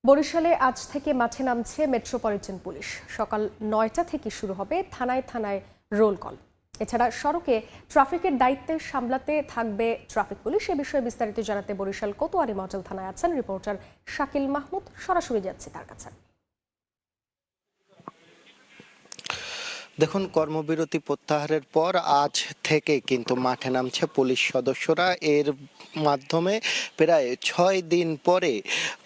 বরিশালে আজ থেকে মাঠে নামছে মেট্রোপলিটন পুলিশ। সকাল ৯টা থেকে শুরু হবে থানায় থানায় রোল কল। এছাড়া সড়কে ট্রাফিকের দায়িত্বে সামলাতে থাকবে ট্রাফিক পুলিশ। এ বিষয়ে বিস্তারিত জানাতে বরিশাল কোতোয়ালি মডেল থানায় আছেন রিপোর্টার শাকিল মাহমুদ। সরাসরি যাচ্ছে তার কাছে। দেখুন, কর্মবিরতি প্রত্যাহারের পর আজ থেকে কিন্তু মাঠে নামছে পুলিশ সদস্যরা। এর মাধ্যমে প্রায় ৬ দিন পরে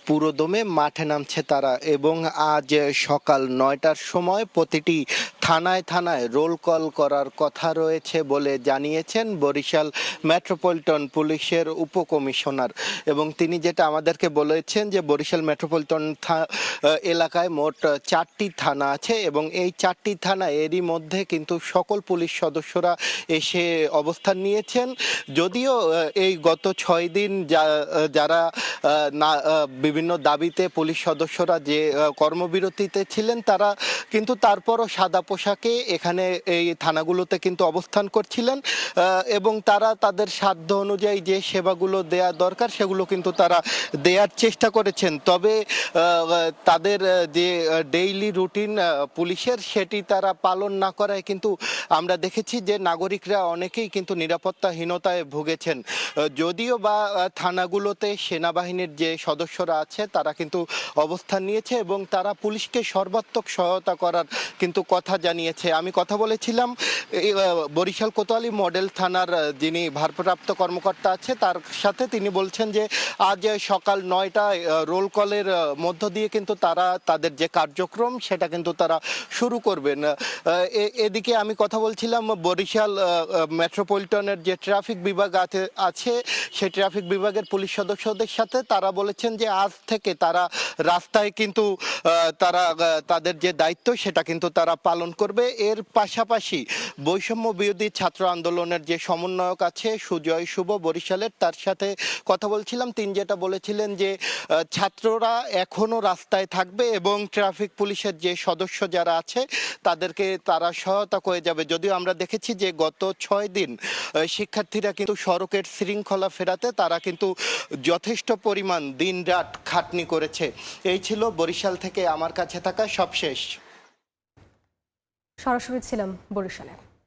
পুরোদমে মাঠে নামছে তারা এবং আজ সকাল ৯টার সময় প্রতিটি থানায় থানায় রোল কল করার কথা রয়েছে বলে জানিয়েছেন বরিশাল মেট্রোপলিটন পুলিশের উপকমিশনার। এবং তিনি যেটা আমাদেরকে বলেছেন যে বরিশাল মেট্রোপলিটন এলাকায় মোট ৪টি থানা আছে এবং এই ৪টি থানা এরই মধ্যে কিন্তু সকল পুলিশ সদস্যরা এসে অবস্থান নিয়েছেন। যদিও এই গত ৬ দিন যারা বিভিন্ন দাবিতে পুলিশ সদস্যরা যে কর্মবিরতিতে ছিলেন তারা কিন্তু তারপরও সাদা পোশাকে এখানে এই থানাগুলোতে কিন্তু অবস্থান করছিলেন এবং তারা তাদের সাধ্য অনুযায়ী যে সেবাগুলো দেয়া দরকার সেগুলো কিন্তু তারা দেওয়ার চেষ্টা করেছেন। তবে তাদের যে ডেইলি রুটিন পুলিশের সেটি তারা পালন না করায় কিন্তু আমরা দেখেছি যে নাগরিকরা অনেকেই কিন্তু নিরাপত্তাহীনতায় ভুগেছেন। যদিও বা থানাগুলোতে সেনাবাহিনীর যে সদস্যরা আছে তারা কিন্তু অবস্থান নিয়েছে এবং তারা পুলিশকে সর্বাত্মক সহায়তা করার কিন্তু কথা জানিয়েছে। আমি কথা বলেছিলাম বরিশাল কোতোয়ালি মডেল থানার যিনি ভারপ্রাপ্ত কর্মকর্তা আছে তার সাথে। তিনি বলছেন যে আজ সকাল ৯টায় রোল কলের মধ্য দিয়ে কিন্তু তারা তাদের যে কার্যক্রম সেটা কিন্তু তারা শুরু করবেন। এদিকে আমি কথা বলছিলাম বরিশাল মেট্রোপলিটনের যে ট্রাফিক বিভাগ আছে সেই ট্রাফিক বিভাগের পুলিশ সদস্যদের সাথে। তারা বলেছেন যে আজ থেকে তারা রাস্তায় কিন্তু তারা তাদের যে দায়িত্ব সেটা কিন্তু তারা পালন করবে। এর পাশাপাশি বৈষম্য বিরোধী ছাত্র আন্দোলনের যে সমন্বয়ক আছে সুজয় শুভ বরিশালের, তার সাথে কথা বলছিলাম। তিনি যেটা বলেছিলেন যে ছাত্ররা এখনো রাস্তায় থাকবে এবং ট্রাফিক পুলিশের যে সদস্য যারা আছে তাদেরকে তারা সহায়তা করে যাবে। যদিও আমরা দেখেছি যে গত ৬ দিন শিক্ষার্থীরা কিন্তু সড়কের শৃঙ্খলা ফেরাতে তারা কিন্তু যথেষ্ট পরিমাণ দিনরাত খাটনি করেছে। এই ছিল বরিশাল থেকে আমার কাছে থাকা সবশেষ। সরাসরি ছিলাম বরিশালে।